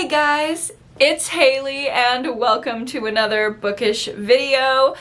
Hey guys, it's Haley and welcome to another bookish video.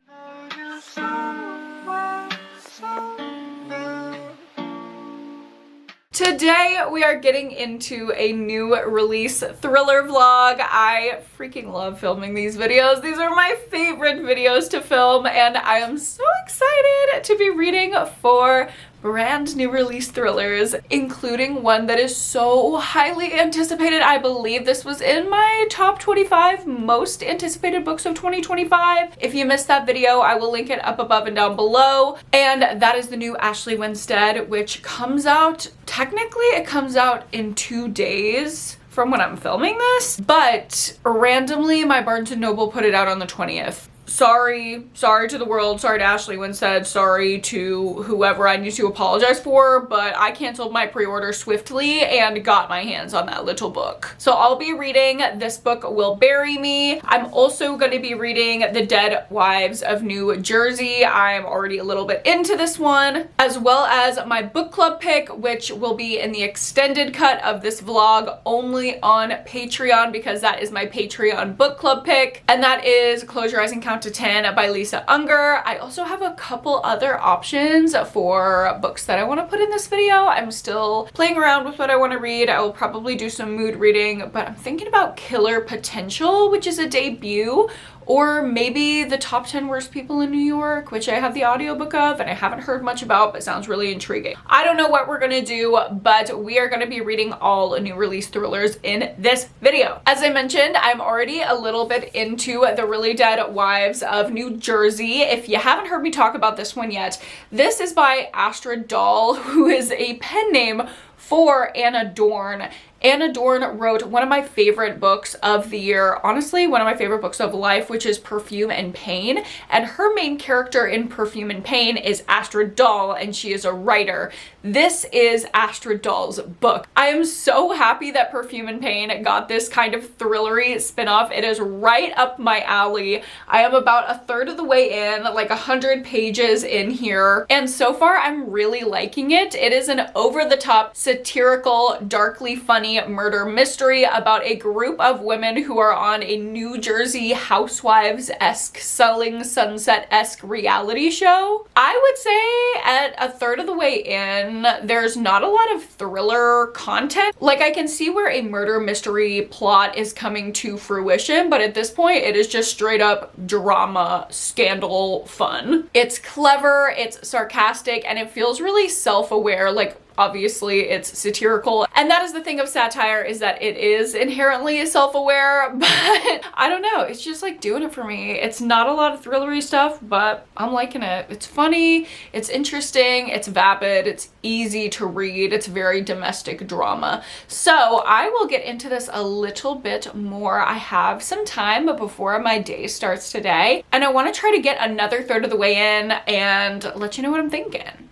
Today we are getting into a new release thriller vlog. I freaking love filming these videos. These are my favorite videos to film and I am so excited to be reading 4 brand new release thrillers, including one that is so highly anticipated. I believe this was in my top 25 most anticipated books of 2025. If you missed that video, I will link it up above and down below. And that is the new Ashley Winstead, which comes out, technically it comes out in 2 days from when I'm filming this, but randomly my Barnes & Noble put it out on the 20th. Sorry to the world, sorry to Ashley Winstead, sorry to whoever I need to apologize for, but I canceled my pre-order swiftly and got my hands on that little book. So I'll be reading This Book Will Bury Me. I'm also going to be reading The Dead Wives of New Jersey. I'm already a little bit into this one, as well as my book club pick, which will be in the extended cut of this vlog only on Patreon, because that is my Patreon book club pick, and that is Close Your Eyes and Count to 10 by Lisa Unger. I also have a couple other options for books that I want to put in this video. I'm still playing around with what I want to read. I will probably do some mood reading, but I'm thinking about Killer Potential, which is a debut, or maybe The Top 10 Worst People in New York, which I have the audiobook of and I haven't heard much about, but sounds really intriguing. I don't know what we're gonna do, but we are gonna be reading all new release thrillers in this video. As I mentioned, I'm already a little bit into The Really Dead Wives of New Jersey. If you haven't heard me talk about this one yet, this is by Astrid Dahl, who is a pen name for Anna Dorn. Anna Dorn wrote one of my favorite books of the year, honestly one of my favorite books of life, which is Perfume and Pain, and her main character in Perfume and Pain is Astrid Dahl, and she is a writer. This is Astrid Dahl's book. I am so happy that Perfume and Pain got this kind of thrillery spin-off. It is right up my alley. I am about a third of the way in, like 100 pages in here, and so far I'm really liking it. It is an over-the-top, satirical, darkly funny murder mystery about a group of women who are on a New Jersey Housewives-esque, Selling Sunset-esque reality show. I would say at a third of the way in, there's not a lot of thriller content. Like, I can see where a murder mystery plot is coming to fruition, but at this point it is just straight up drama, scandal, fun. It's clever, it's sarcastic, and it feels really self-aware. Like, obviously it's satirical, and that is the thing of satire, is that it is inherently self-aware, but I don't know, it's just like doing it for me. It's not a lot of thrillery stuff, but I'm liking it. It's funny, it's interesting, it's vapid, it's easy to read, it's very domestic drama. So I will get into this a little bit more. I have some time before my day starts today, and I want to try to get another third of the way in and let you know what I'm thinking.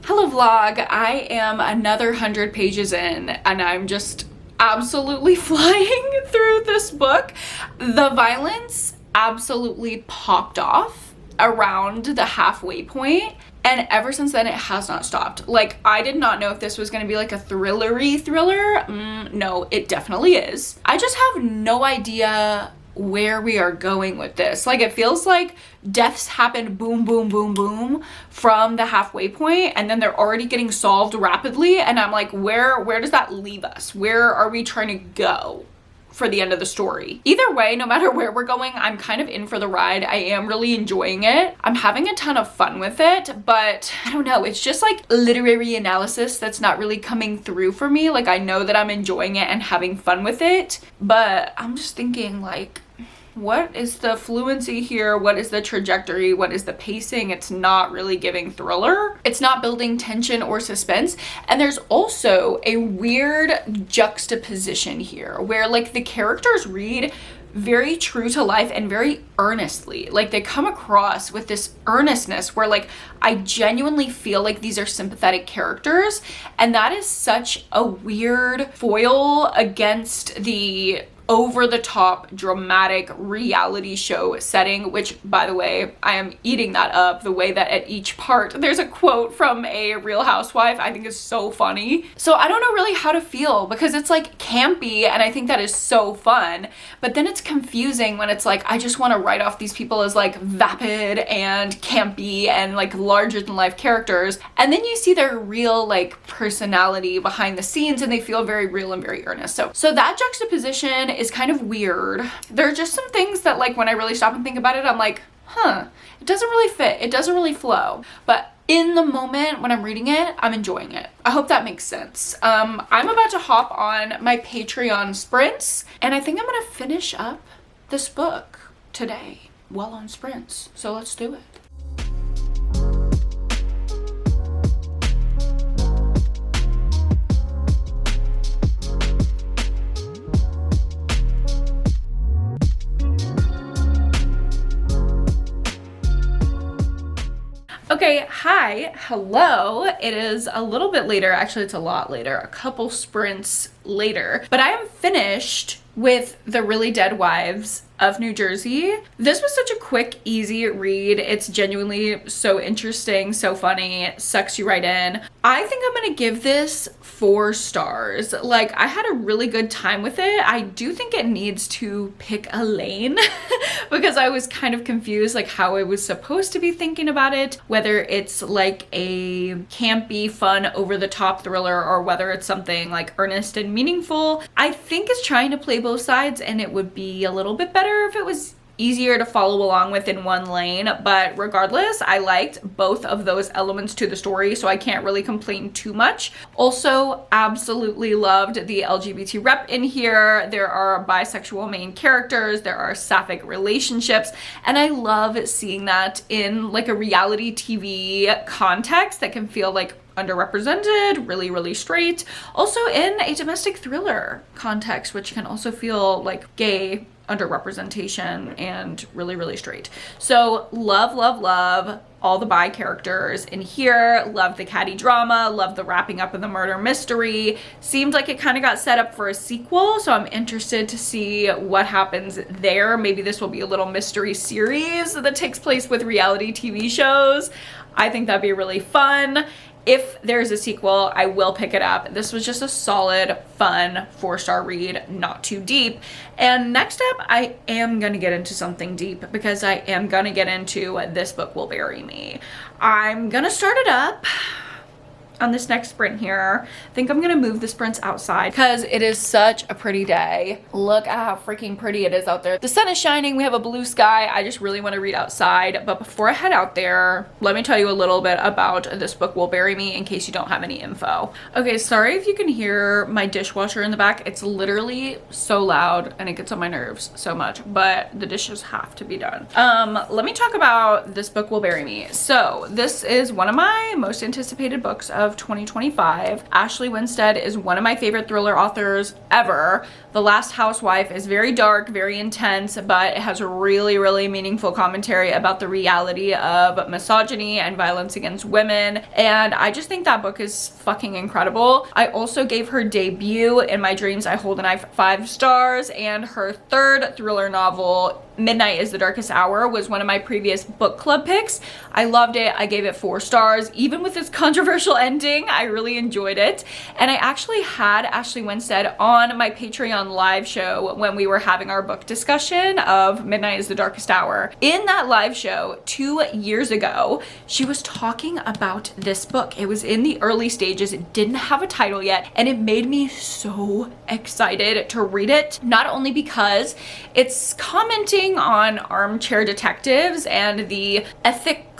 Hello vlog, I am another 100 pages in and I'm just absolutely flying through this book. The violence absolutely popped off around the halfway point, and ever since then it has not stopped. Like, I did not know if this was gonna be like a thrillery thriller. No, it definitely is. I just have no idea where we are going with this. Like, it feels like deaths happen boom, boom, boom, boom from the halfway point, and then they're already getting solved rapidly, and I'm like, where does that leave us? Where are we trying to go for the end of the story? Either way, no matter where we're going, I'm kind of in for the ride. I am really enjoying it. I'm having a ton of fun with it, but I don't know, it's just like literary analysis that's not really coming through for me. Like, I know that I'm enjoying it and having fun with it, but I'm just thinking, like, what is the fluency here? What is the trajectory? What is the pacing? It's not really giving thriller. It's not building tension or suspense. And there's also a weird juxtaposition here where, like, the characters read very true to life and very earnestly. Like, they come across with this earnestness where, like, I genuinely feel like these are sympathetic characters, and that is such a weird foil against the over-the-top dramatic reality show setting, which, by the way, I am eating that up, the way that at each part there's a quote from a Real Housewife. I think is so funny. So I don't know really how to feel, because it's like campy, and I think that is so fun, but then it's confusing when it's like, I just want to write off these people as like vapid and campy and like larger than life characters, and then you see their real like personality behind the scenes, and they feel very real and very earnest. So that juxtaposition is kind of weird. There are just some things that, like, when I really stop and think about it, I'm like, huh, it doesn't really fit, it doesn't really flow. But in the moment when I'm reading it, I'm enjoying it. I hope that makes sense. I'm about to hop on my Patreon sprints, and I think I'm gonna finish up this book today while on sprints. So let's do it. Okay, hi, hello. It is a little bit later, actually it's a lot later, a couple sprints later, but I am finished with The Really Dead Wives of New Jersey. This was such a quick, easy read. It's genuinely so interesting, so funny, sucks you right in. I think I'm gonna give this 4 stars. Like, I had a really good time with it. I do think it needs to pick a lane because I was kind of confused, like, how I was supposed to be thinking about it, whether it's like a campy, fun, over-the-top thriller, or whether it's something like earnest and meaningful. I think it's trying to play both sides, and it would be a little bit better if it was easier to follow along with in one lane, but regardless, I liked both of those elements to the story, so I can't really complain too much. Also, absolutely loved the LGBT rep in here. There are bisexual main characters, there are sapphic relationships, and I love seeing that in like a reality TV context that can feel like underrepresented, really, really straight. Also in a domestic thriller context, which can also feel like gay underrepresentation and really, really straight. So love, love, love all the bi characters in here. Love the catty drama, love the wrapping up of the murder mystery. Seemed like it kind of got set up for a sequel, so I'm interested to see what happens there. Maybe this will be a little mystery series that takes place with reality TV shows. I think that'd be really fun. If there's a sequel, I will pick it up. This was just a solid, fun 4-star read, not too deep. And next up, I am gonna get into something deep because I am gonna get into This Book Will Bury Me. I'm gonna start it up on this next sprint here. I think I'm gonna move the sprints outside because it is such a pretty day. Look at how freaking pretty it is out there. The sun is shining, we have a blue sky. I just really want to read outside. But before I head out there, let me tell you a little bit about This Book Will Bury Me in case you don't have any info. Okay, sorry if you can hear my dishwasher in the back. It's literally so loud and it gets on my nerves so much, but the dishes have to be done. Let me talk about This Book Will Bury Me. So this is one of my most anticipated books of 2025. Ashley Winstead is one of my favorite thriller authors ever. The Last Housewife is very dark, very intense, but it has a really, really meaningful commentary about the reality of misogyny and violence against women. And I just think that book is fucking incredible. I also gave her debut, In My Dreams I Hold a Knife, 5 stars, and her third thriller novel, Midnight is the Darkest Hour, was one of my previous book club picks. I loved it. I gave it 4 stars. Even with its controversial ending, I really enjoyed it. And I actually had Ashley Winstead on my Patreon live show when we were having our book discussion of Midnight is the Darkest Hour. In that live show 2 years ago, she was talking about this book. It was in the early stages. It didn't have a title yet, and it made me so excited to read it. Not only because it's commenting on armchair detectives and the ethicality,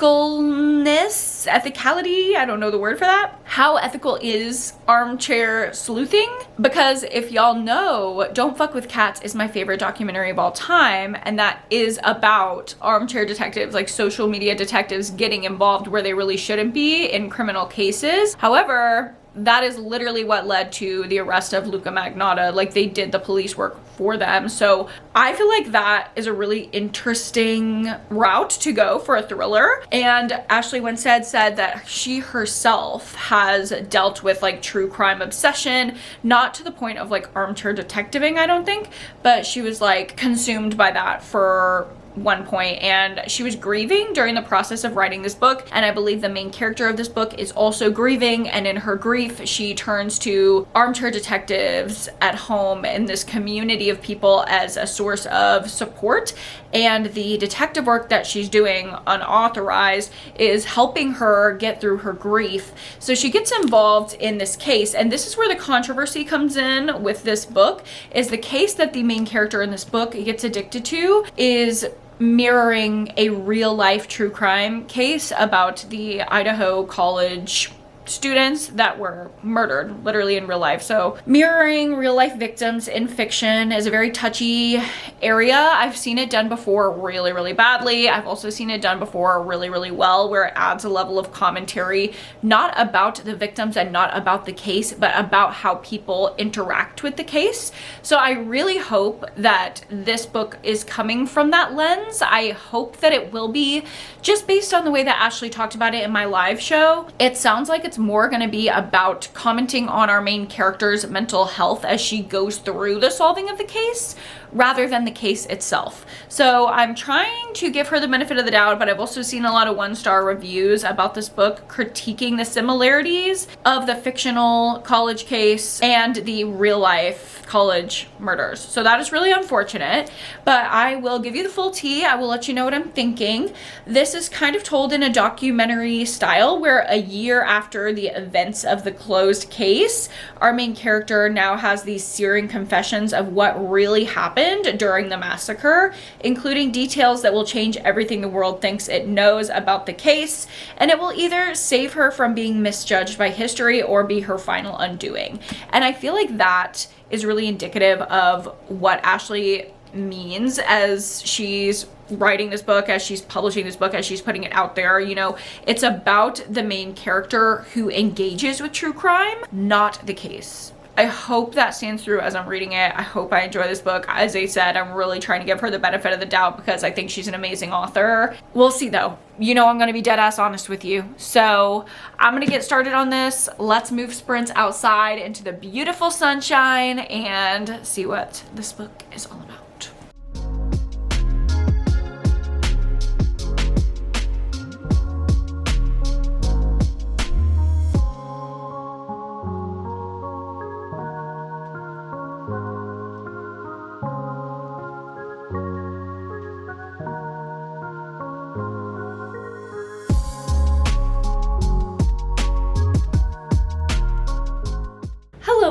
I don't know the word for that. How ethical is armchair sleuthing? Because if y'all know, Don't Fuck with Cats is my favorite documentary of all time, and that is about armchair detectives, like social media detectives getting involved where they really shouldn't be in criminal cases. However, that is literally what led to the arrest of Luca Magnotta. Like, they did the police work for them. So I feel like that is a really interesting route to go for a thriller. And Ashley Winstead said that she herself has dealt with like true crime obsession, not to the point of like armchair detectiving, I don't think, but she was like consumed by that for one point, and she was grieving during the process of writing this book, and I believe the main character of this book is also grieving, and in her grief she turns to armchair detectives at home in this community of people as a source of support, and the detective work that she's doing unauthorized is helping her get through her grief. So she gets involved in this case, and this is where the controversy comes in with this book, is the case that the main character in this book gets addicted to is mirroring a real life true crime case about the Idaho college students that were murdered literally in real life. So mirroring real life victims in fiction is a very touchy area. I've seen it done before really, really badly. I've also seen it done before really, really well, where it adds a level of commentary, not about the victims and not about the case, but about how people interact with the case. So I really hope that this book is coming from that lens. I hope that it will be, just based on the way that Ashley talked about it in my live show. It sounds like it's more going to be about commenting on our main character's mental health as she goes through the solving of the case, rather than the case itself. So I'm trying to give her the benefit of the doubt, but I've also seen a lot of 1-star reviews about this book critiquing the similarities of the fictional college case and the real life college murders. So that is really unfortunate, but I will give you the full tea. I will let you know what I'm thinking. This is kind of told in a documentary style, where a year after the events of the closed case, our main character now has these searing confessions of what really happened during the massacre, including details that will change everything the world thinks it knows about the case, and it will either save her from being misjudged by history or be her final undoing. And I feel like that is really indicative of what Ashley means as she's writing this book, as she's publishing this book, as she's putting it out there. You know, it's about the main character who engages with true crime, not the case. I hope that stands through as I'm reading it. I hope I enjoy this book. As I said, I'm really trying to give her the benefit of the doubt because I think she's an amazing author. We'll see though. You know I'm gonna be dead ass honest with you. So I'm gonna get started on this. Let's move sprints outside into the beautiful sunshine and see what this book is all about.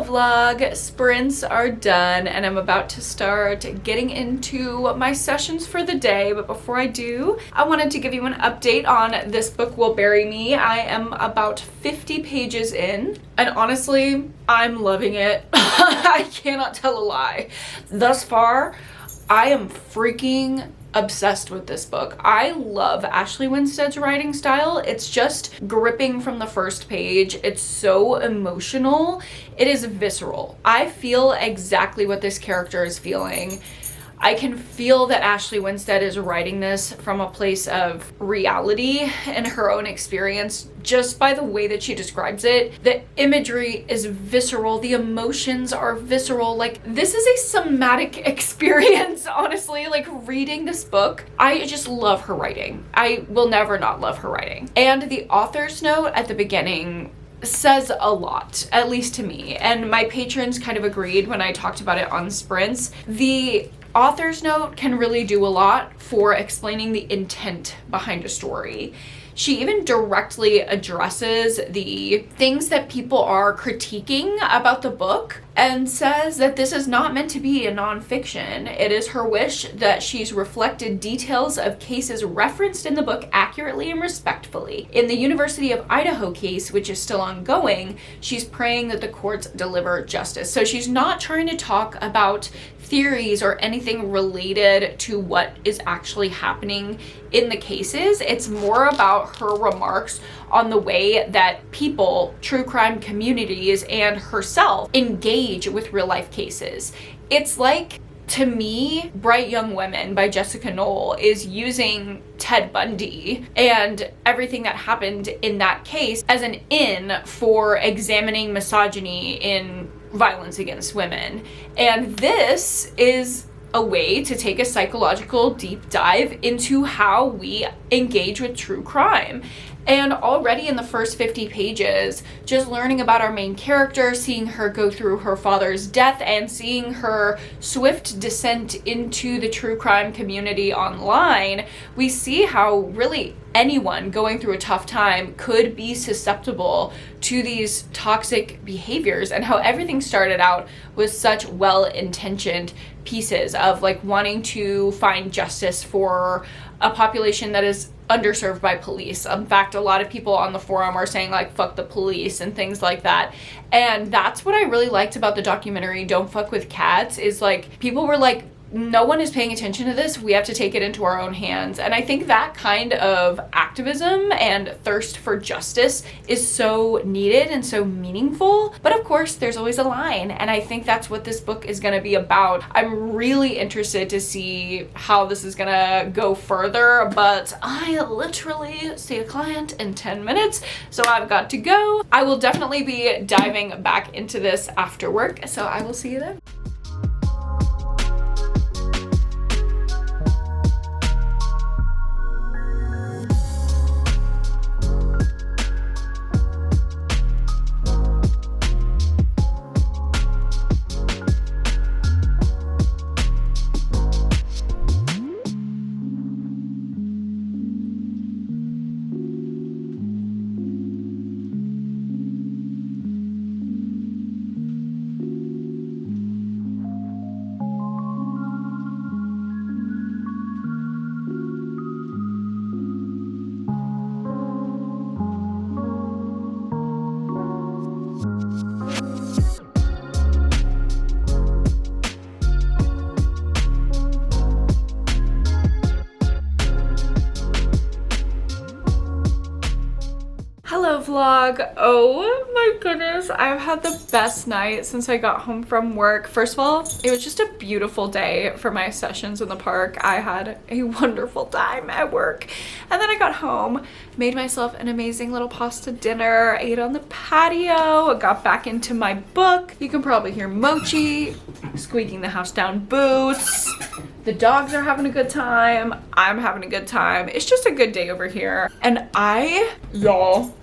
Vlog, sprints are done and I'm about to start getting into my sessions for the day, but before I do, I wanted to give you an update on This Book Will Bury Me. I am about 50 pages in and honestly, I'm loving it. I cannot tell a lie. Thus far, I am freaking obsessed with this book. I love Ashley Winstead's writing style. It's just gripping from the first page. It's so emotional. It is visceral. I feel exactly what this character is feeling. I can feel that Ashley Winstead is writing this from a place of reality and her own experience just by the way that she describes it. The imagery is visceral. The emotions are visceral. Like, this is a somatic experience, honestly. Like, reading this book, I just love her writing. I will never not love her writing. And the author's note at the beginning says a lot, at least to me. And my patrons kind of agreed when I talked about it on Sprints. The author's note can really do a lot for explaining the intent behind a story. She even directly addresses the things that people are critiquing about the book and says that this is not meant to be a nonfiction. It is her wish that she's reflected details of cases referenced in the book accurately and respectfully. In the University of Idaho case, which is still ongoing, she's praying that the courts deliver justice. So she's not trying to talk about theories or anything related to what is actually happening in the cases. It's more about her remarks on the way that people, true crime communities, and herself engage with real life cases. It's like To me, Bright Young Women by Jessica Knoll is using Ted Bundy and everything that happened in that case as an in for examining misogyny in violence against women. And this is a way to take a psychological deep dive into how we engage with true crime. And already in the first 50 pages, just learning about our main character, seeing her go through her father's death, and seeing her swift descent into the true crime community online, we see how really anyone going through a tough time could be susceptible to these toxic behaviors, and how everything started out with such well-intentioned pieces of like wanting to find justice for a population that is underserved by police. In fact, a lot of people on the forum are saying like fuck the police and things like that. And that's what I really liked about the documentary Don't Fuck with Cats, is like people were like, no one is paying attention to this, we have to take it into our own hands. And I think that kind of activism and thirst for justice is so needed and so meaningful. But of course, there's always a line, and I think that's what this book is going to be about. I'm really interested to see how this is going to go further, but I literally see a client in 10 minutes, so I've got to go. I will definitely be diving back into this after work, so I will see you then. Hello vlog. Oh my goodness, I've had the best night since I got home from work. First of all, it was just a beautiful day for my sessions in the park. I had a wonderful time at work, and then I got home, made myself an amazing little pasta dinner, ate on the patio, got back into my book. You can probably hear Mochi squeaking the house down boots. The dogs are having a good time. I'm having a good time. It's just a good day over here. And y'all,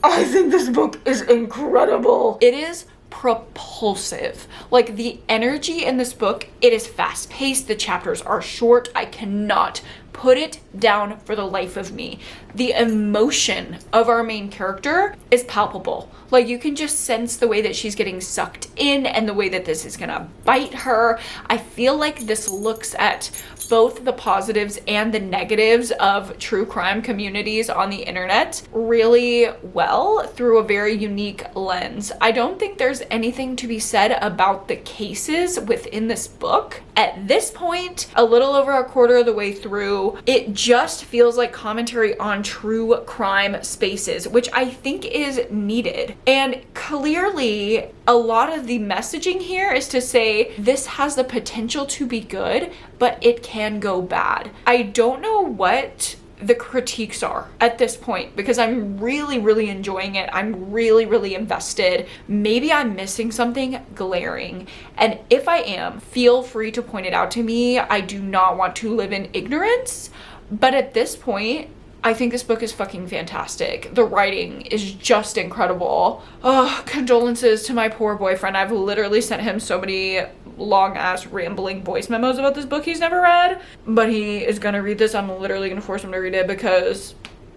I think this book is incredible. It is propulsive. Like, the energy in this book, it is fast paced. The chapters are short. I cannot put it down for the life of me. The emotion of our main character is palpable. Like, you can just sense the way that she's getting sucked in and the way that this is gonna bite her. I feel like this looks at both the positives and the negatives of true crime communities on the internet really well through a very unique lens. I don't think there's anything to be said about the cases within this book. At this point, a little over a quarter of the way through, it just feels like commentary on true crime spaces, which I think is needed. And clearly, a lot of the messaging here is to say this has the potential to be good, but it can go bad. I don't know what the critiques are at this point because I'm really enjoying it. I'm really invested. Maybe I'm missing something glaring, and if I am, feel free to point it out to me. I do not want to live in ignorance, but at this point, I think this book is fucking fantastic. The writing is just incredible. Oh, condolences to my poor boyfriend. I've literally sent him so many long ass rambling voice memos about this book he's never read, but he is gonna read this. I'm literally gonna force him to read it because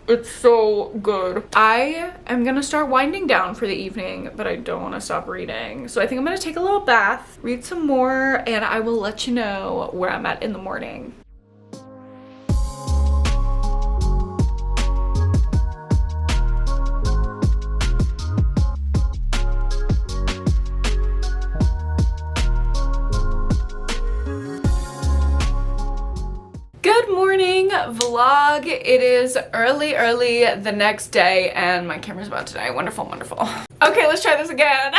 it's so good. I am gonna start winding down for the evening, but I don't want to stop reading. So I think I'm gonna take a little bath, read some more, and I will let you know where I'm at in the morning. Good morning vlog. vlog. It is early the next day and my camera's about to die. Wonderful, wonderful. Okay, let's try this again.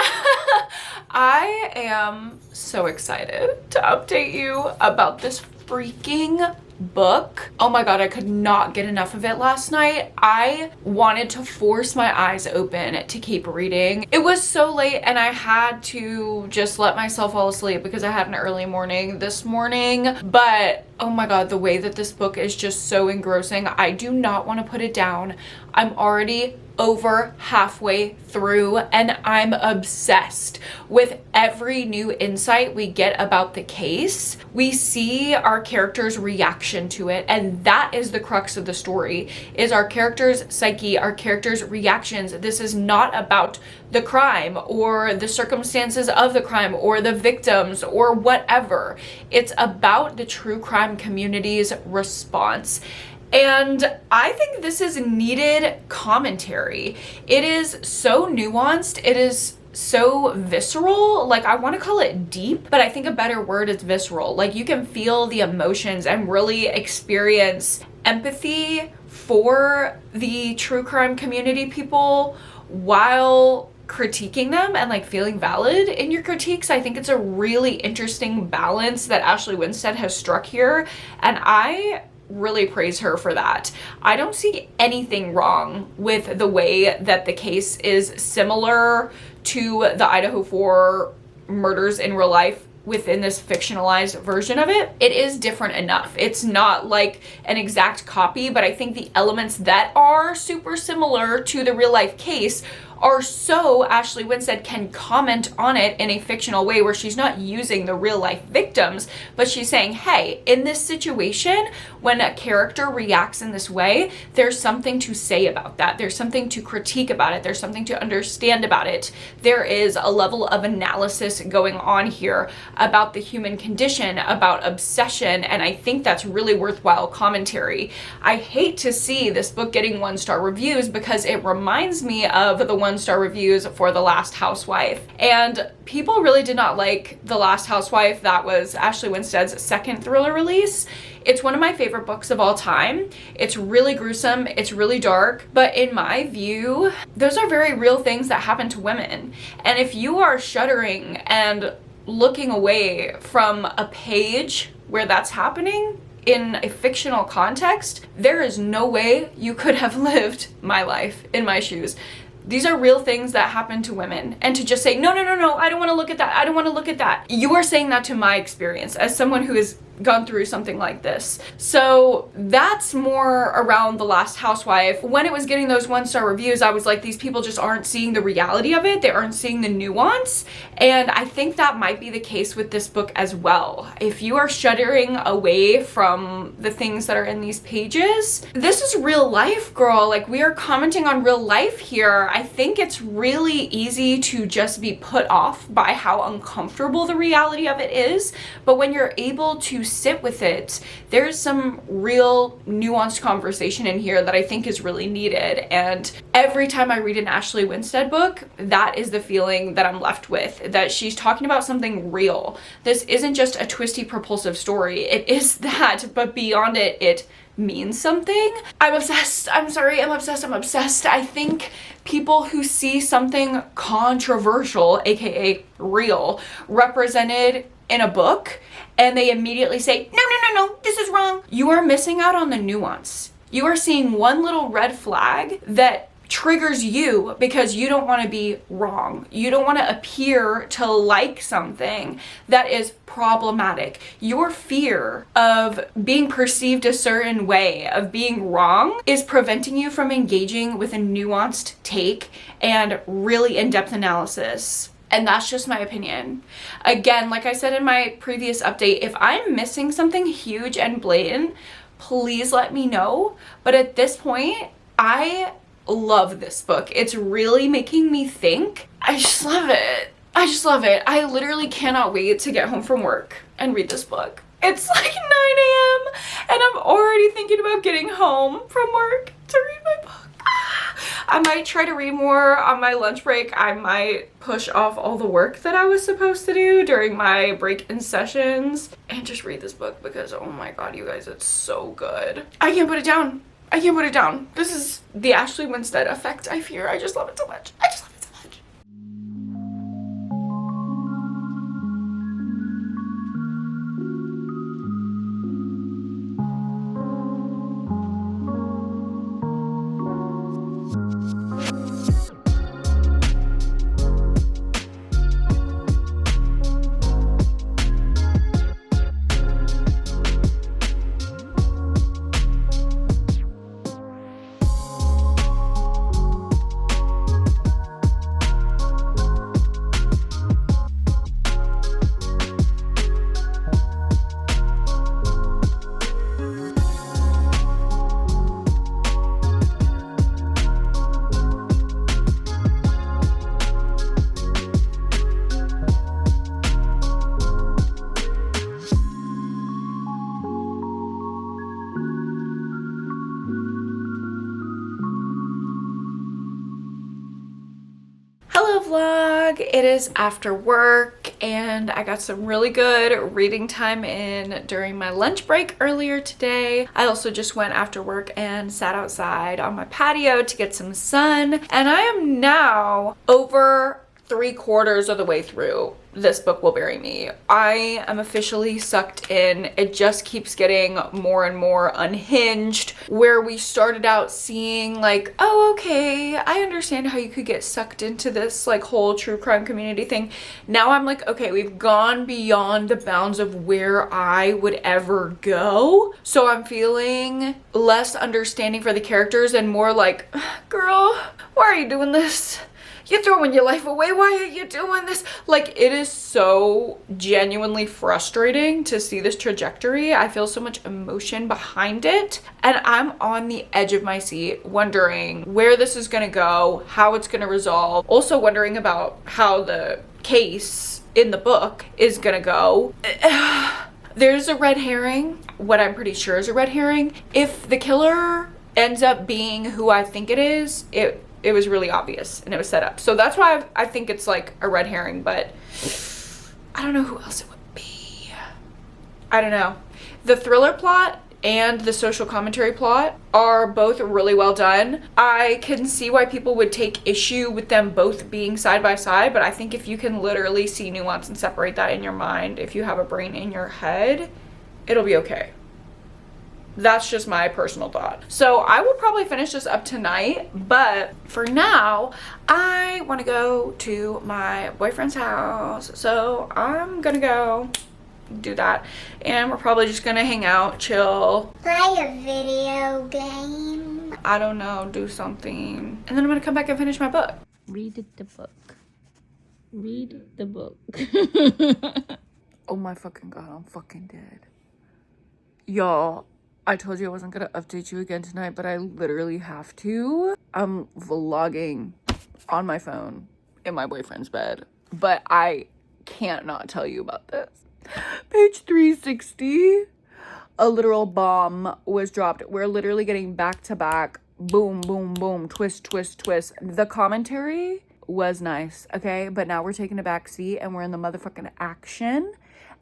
I am so excited to update you about this freaking book. Oh my god, I could not get enough of it last night. I wanted to force my eyes open to keep reading. It was so late and I had to just let myself fall asleep because I had an early morning this morning. But oh my god, the way that this book is just so engrossing. I do not want to put it down. I'm already over halfway through and I'm obsessed with every new insight we get about the case. We see our character's reaction to it, and that is the crux of the story, is our character's psyche, our character's reactions. This is not about the crime or the circumstances of the crime or the victims or whatever. It's about the true crime community's response. And I think this is needed commentary. It is so nuanced. It is so visceral. Like, I want to call it deep, but I think a better word is visceral. Like, you can feel the emotions and really experience empathy for the true crime community people while critiquing them and like feeling valid in your critiques. I think it's a really interesting balance that Ashley Winstead has struck here, and I really praise her for that. I don't see anything wrong with the way that the case is similar to the Idaho 4 murders in real life within this fictionalized version of it. It is different enough. It's not like an exact copy, but I think the elements that are super similar to the real life case are so Ashley Winstead can comment on it in a fictional way where she's not using the real life victims, but she's saying, hey, in this situation, when a character reacts in this way, there's something to say about that. There's something to critique about it. There's something to understand about it. There is a level of analysis going on here about the human condition, about obsession, and I think that's really worthwhile commentary. I hate to see this book getting 1-star reviews because it reminds me of the 1-star reviews for The Last Housewife. And people really did not like The Last Housewife. That was Ashley Winstead's second thriller release. It's one of my favorite books of all time. It's really gruesome, it's really dark, but in my view, those are very real things that happen to women. And if you are shuddering and looking away from a page where that's happening, in a fictional context, there is no way you could have lived my life in my shoes. These are real things that happen to women. And to just say, no, I don't want to look at that. I don't want to look at that. You are saying that to my experience as someone who has gone through something like this. So that's more around The Last Housewife. When it was getting those 1-star reviews, I was like, these people just aren't seeing the reality of it. They aren't seeing the nuance. And I think that might be the case with this book as well. If you are shuddering away from the things that are in these pages, this is real life, girl. Like, we are commenting on real life here. I think it's really easy to just be put off by how uncomfortable the reality of it is. But when you're able to sit with it, there's some real nuanced conversation in here that I think is really needed. And every time I read an Ashley Winstead book, that is the feeling that I'm left with, that she's talking about something real. This isn't just a twisty, propulsive story. It is that, but beyond it, it means something. I'm obsessed. I'm sorry, I'm obsessed. I'm obsessed. I think people who see something controversial, aka real, represented in a book, and they immediately say, no, this is wrong. You are missing out on the nuance. You are seeing one little red flag that triggers you because you don't want to be wrong. You don't want to appear to like something that is problematic. Your fear of being perceived a certain way, of being wrong, is preventing you from engaging with a nuanced take and really in-depth analysis. And that's just my opinion. Again, like I said in my previous update, if I'm missing something huge and blatant, please let me know. But at this point, I love this book. It's really making me think. I just love it. I just love it. I literally cannot wait to get home from work and read this book. It's like 9 a.m. and I'm already thinking about getting home from work to read my book. I might try to read more on my lunch break. I might push off all the work that I was supposed to do during my break-in sessions and just read this book because, oh my god, you guys, it's so good. I can't put it down. I can't put it down. This is the Ashley Winstead effect, I fear. I just love it so much. I just love it so much. Vlog. It is after work and I got some really good reading time in during my lunch break earlier today. I also just went after work and sat outside on my patio to get some sun, and I am now over 3/4 of the way through This Book Will Bury Me. I am officially sucked in. It just keeps getting more and more unhinged, where we started out seeing like, oh, okay, I understand how you could get sucked into this like whole true crime community thing. Now I'm like, okay, we've gone beyond the bounds of where I would ever go. So I'm feeling less understanding for the characters and more like, girl, why are you doing this? You're throwing your life away. Why are you doing this? Like, it is so genuinely frustrating to see this trajectory. I feel so much emotion behind it. And I'm on the edge of my seat wondering where this is going to go, how it's going to resolve. Also wondering about how the case in the book is going to go. There's a red herring, what I'm pretty sure is a red herring. If the killer ends up being who I think it is, it was really obvious and it was set up. So that's why I think it's like a red herring, but I don't know who else it would be. I don't know. The thriller plot and the social commentary plot are both really well done. I can see why people would take issue with them both being side by side, but I think if you can literally see nuance and separate that in your mind, if you have a brain in your head, it'll be okay. That's just my personal thought. So I will probably finish this up tonight, but for now, I want to go to my boyfriend's house. So I'm gonna go do that. And we're probably just gonna hang out, chill. Play a video game. I don't know, do something. And then I'm gonna come back and finish my book. Read the book. Read the book. Oh my fucking god, I'm fucking dead. Y'all, I told you I wasn't gonna update you again tonight, but I literally have to. I'm vlogging on my phone in my boyfriend's bed, but I can't not tell you about this. Page 360, a literal bomb was dropped. We're literally getting back to back, boom, boom, boom, twist, twist, twist. The commentary was nice, okay? But now we're taking a back seat and we're in the motherfucking action.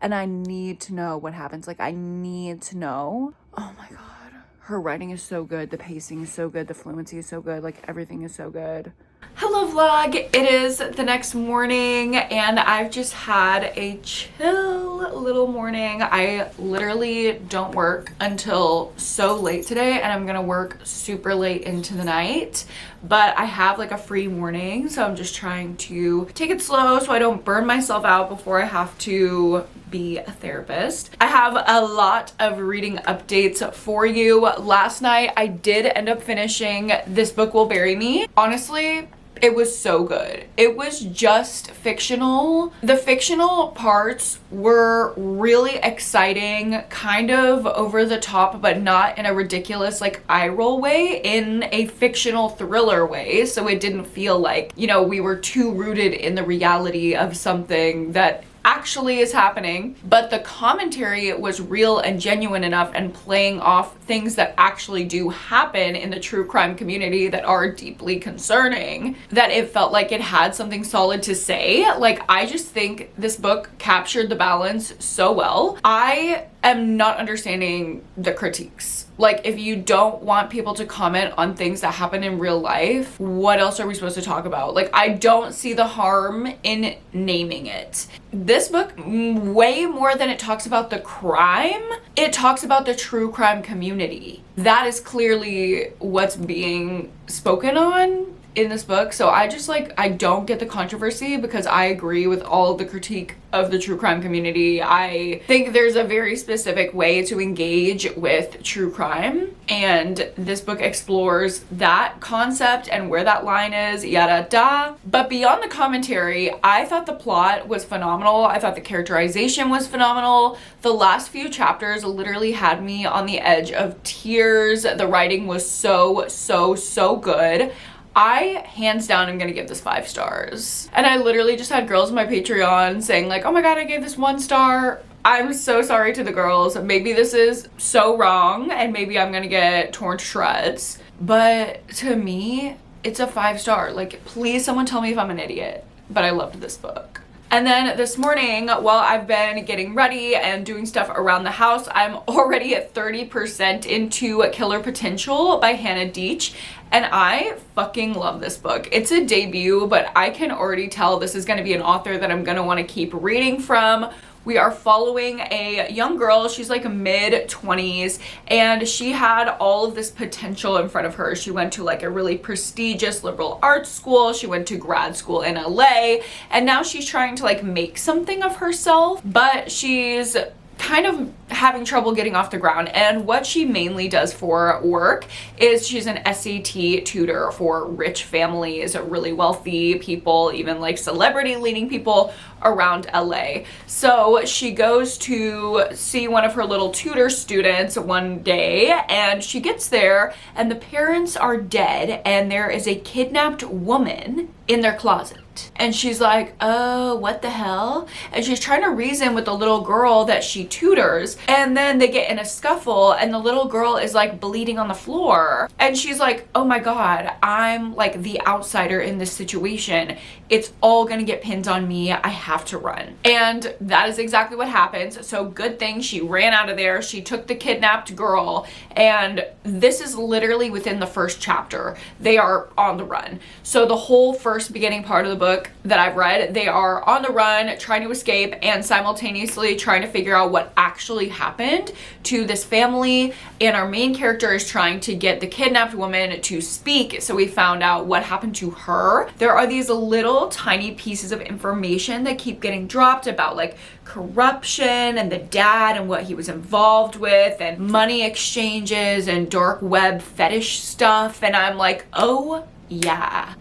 And I need to know what happens. Like, I need to know. Oh my god. Her writing is so good. The pacing is so good. The fluency is so good. Like, everything is so good. Hello vlog. It is the next morning and I've just had a chill little morning. I literally don't work until so late today and I'm gonna work super late into the night, but I have like a free morning, so I'm just trying to take it slow so I don't burn myself out before I have to be a therapist. I have a lot of reading updates for you. Last night I did end up finishing This Book Will Bury Me. Honestly, it was so good. It was just fictional. The fictional parts were really exciting, kind of over the top, but not in a ridiculous like eye roll way, in a fictional thriller way. So it didn't feel like, you know, we were too rooted in the reality of something that actually is happening, but the commentary was real and genuine enough and playing off things that actually do happen in the true crime community that are deeply concerning, that it felt like it had something solid to say. Like, I just think this book captured the balance so well. I am not understanding the critiques. Like, if you don't want people to comment on things that happen in real life, what else are we supposed to talk about? Like, I don't see the harm in naming it. This book, way more than it talks about the crime, it talks about the true crime community. That is clearly what's being spoken on in this book. So I just like, I don't get the controversy because I agree with all of the critique of the true crime community. I think there's a very specific way to engage with true crime, and this book explores that concept and where that line is, yada da. But beyond the commentary, I thought the plot was phenomenal. I thought the characterization was phenomenal. The last few chapters literally had me on the edge of tears. The writing was so good. I, hands down, am gonna give this 5 stars. And I literally just had girls on my Patreon saying like, oh my god, I gave this 1 star. I'm so sorry to the girls. Maybe this is so wrong and maybe I'm gonna get torn to shreds. But to me, it's a 5 star. Like, please someone tell me if I'm an idiot. But I loved this book. And then this morning, while I've been getting ready and doing stuff around the house, I'm already at 30% into Killer Potential by Hannah Deach. And I fucking love this book. It's a debut, but I can already tell this is going to be an author that I'm going to want to keep reading from. We are following a young girl. She's like mid-20s, and she had all of this potential in front of her. She went to like a really prestigious liberal arts school. She went to grad school in LA, and now she's trying to like make something of herself, but she's kind of having trouble getting off the ground. And what she mainly does for work is she's an SAT tutor for rich families, really wealthy people, even like celebrity leading people around LA. So she goes to see one of her little tutor students one day, and she gets there and the parents are dead and there is a kidnapped woman in their closet. And she's like, oh, what the hell? And she's trying to reason with the little girl that she tutors. And then they get in a scuffle and the little girl is like bleeding on the floor. And she's like, oh my God, I'm like the outsider in this situation. It's all gonna get pinned on me. I have to run. And that is exactly what happens. So good thing she ran out of there. She took the kidnapped girl. And this is literally within the first chapter. They are on the run. So the whole first beginning part of the book that I've read, they are on the run, trying to escape and simultaneously trying to figure out what actually happened to this family. And our main character is trying to get the kidnapped woman to speak. So we found out what happened to her. There are these little tiny pieces of information that keep getting dropped about like corruption and the dad and what he was involved with and money exchanges and dark web fetish stuff. And I'm like, oh yeah,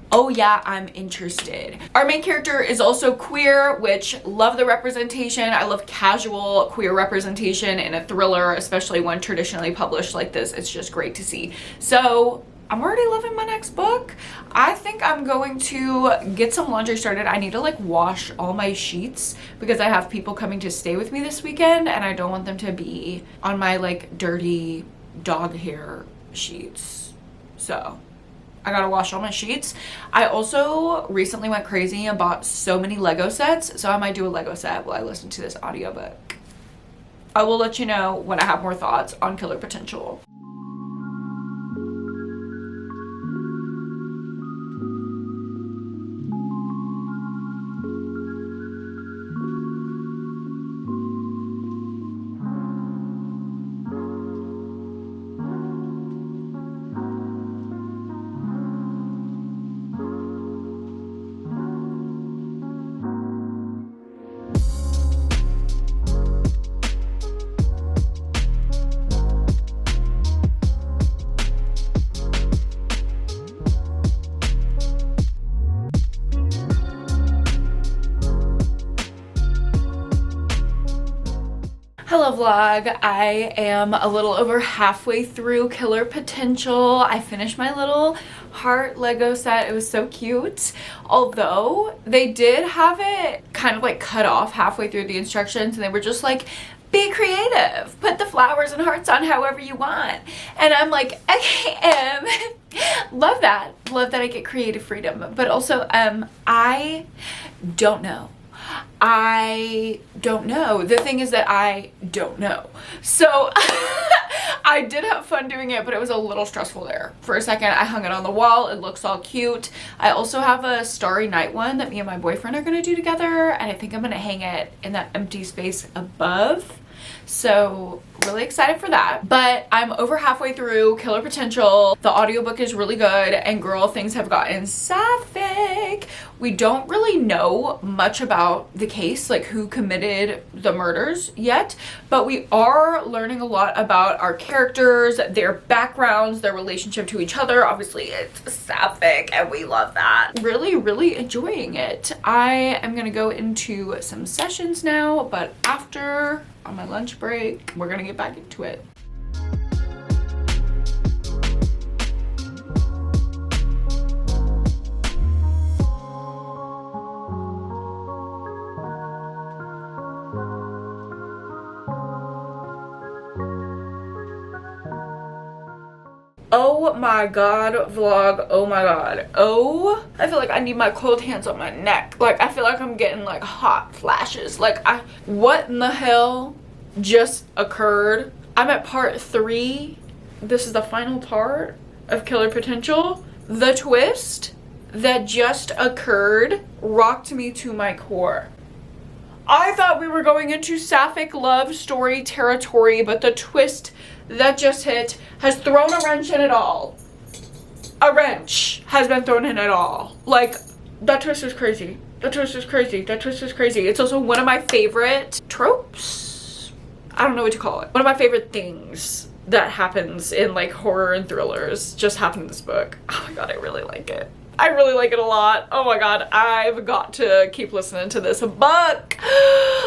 I'm interested. Our main character is also queer, which love the representation. I love casual queer representation in a thriller, especially one traditionally published like this. It's just great to see. So I'm already loving my next book. I think I'm going to get some laundry started. I need to like wash all my sheets because I have people coming to stay with me this weekend and I don't want them to be on my like dirty dog hair sheets. So I gotta wash all my sheets. I also recently went crazy and bought so many Lego sets, so I might do a Lego set while I listen to this audiobook. I will let you know when I have more thoughts on Killer Potential. Hello vlog, I am a little over halfway through Killer Potential. I finished my little heart Lego set. It was so cute. Although they did have it kind of like cut off halfway through the instructions and they were just like, be creative, put the flowers and hearts on however you want. And I'm like, okay, love that I get creative freedom. But also I don't know. The thing is that I don't know. So I did have fun doing it, but it was a little stressful there. For a second, I hung it on the wall. It looks all cute. I also have a Starry Night one that me and my boyfriend are going to do together. And I think I'm going to hang it in that empty space above. So really excited for that. But I'm over halfway through Killer Potential. The audiobook is really good and girl, things have gotten sapphic. We don't really know much about the case, like who committed the murders yet, but we are learning a lot about our characters, their backgrounds, their relationship to each other. Obviously it's sapphic and we love that. Really enjoying it. I am gonna go into some sessions now, but after, on my lunch break, we're gonna get back into it. Oh my god, vlog, oh my god. Oh, I feel like I need my cold hands on my neck. Like, I feel like I'm getting like hot flashes. Like, what in the hell just occurred? I'm at part 3. This is the final part of Killer Potential. The twist that just occurred rocked me to my core. I thought we were going into sapphic love story territory, but the twist that just hit has thrown a wrench in it all. A wrench has been thrown in it all. Like, that twist is crazy. That twist is crazy. That twist is crazy. It's also one of my favorite tropes. I don't know what to call it. One of my favorite things that happens in like horror and thrillers just happened in this book. Oh my god, I really like it. I really like it a lot. Oh my god, I've got to keep listening to this book.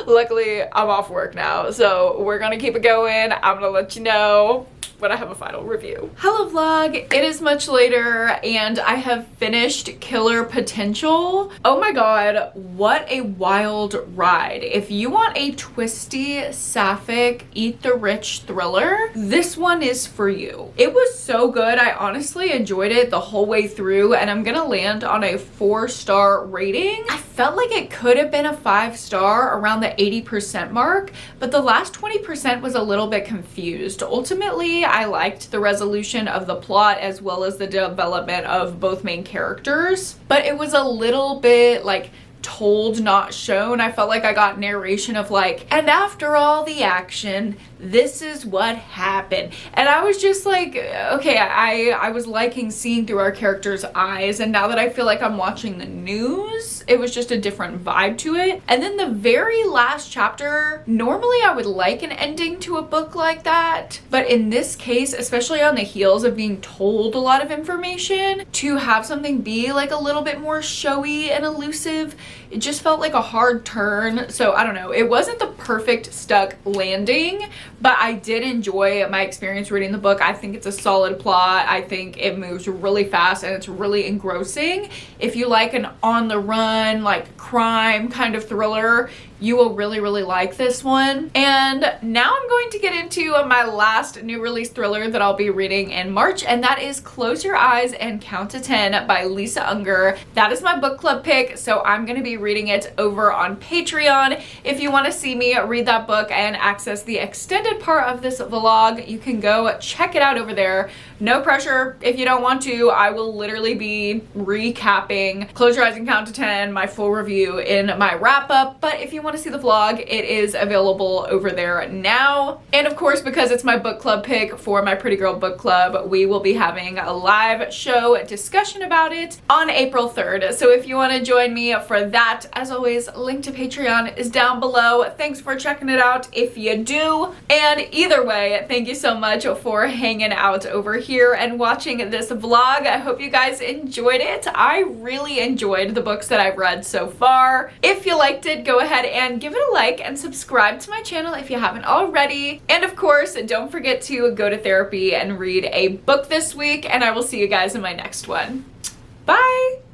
Luckily, I'm off work now, so we're gonna keep it going. I'm gonna let you know when I have a final review. Hello vlog, it is much later and I have finished Killer Potential. Oh my god, what a wild ride. If you want a twisty, sapphic, eat the rich thriller, this one is for you. It was so good. I honestly enjoyed it the whole way through and I'm gonna land on a 4-star rating. I felt like it could have been a 5-star around the 80% mark, but the last 20% was a little bit confused. Ultimately, I liked the resolution of the plot as well as the development of both main characters, but it was a little bit like told, not shown. I felt like I got narration of like, and after all the action, this is what happened. And I was just like, okay, I was liking seeing through our characters' eyes, and now that I feel like I'm watching the news, it was just a different vibe to it. And then the very last chapter, normally I would like an ending to a book like that, but in this case, especially on the heels of being told a lot of information, to have something be like a little bit more showy and elusive, it just felt like a hard turn. So I don't know, it wasn't the perfect stuck landing, but I did enjoy my experience reading the book. I think it's a solid plot. I think it moves really fast and it's really engrossing. If you like an on the run, like crime kind of thriller, you will really like this one. And now I'm going to get into my last new release thriller that I'll be reading in March, and that is Close Your Eyes and Count to 10 by Lisa Unger. That is my book club pick, so I'm going to be reading it over on Patreon. If you want to see me read that book and access the extended part of this vlog, you can go check it out over there. No pressure. If you don't want to, I will literally be recapping Close Your Eyes and Count to 10, my full review, in my wrap up. But if you want to see the vlog, it is available over there now. And of course, because it's my book club pick for my Pretty Girl Book Club, we will be having a live show discussion about it on April 3rd. So if you want to join me for that, as always, link to Patreon is down below. Thanks for checking it out if you do. And either way, thank you so much for hanging out over here and watching this vlog. I hope you guys enjoyed it. I really enjoyed the books that I've read so far. If you liked it, go ahead and give it a like and subscribe to my channel if you haven't already. And of course, don't forget to go to therapy and read a book this week, and I will see you guys in my next one. Bye!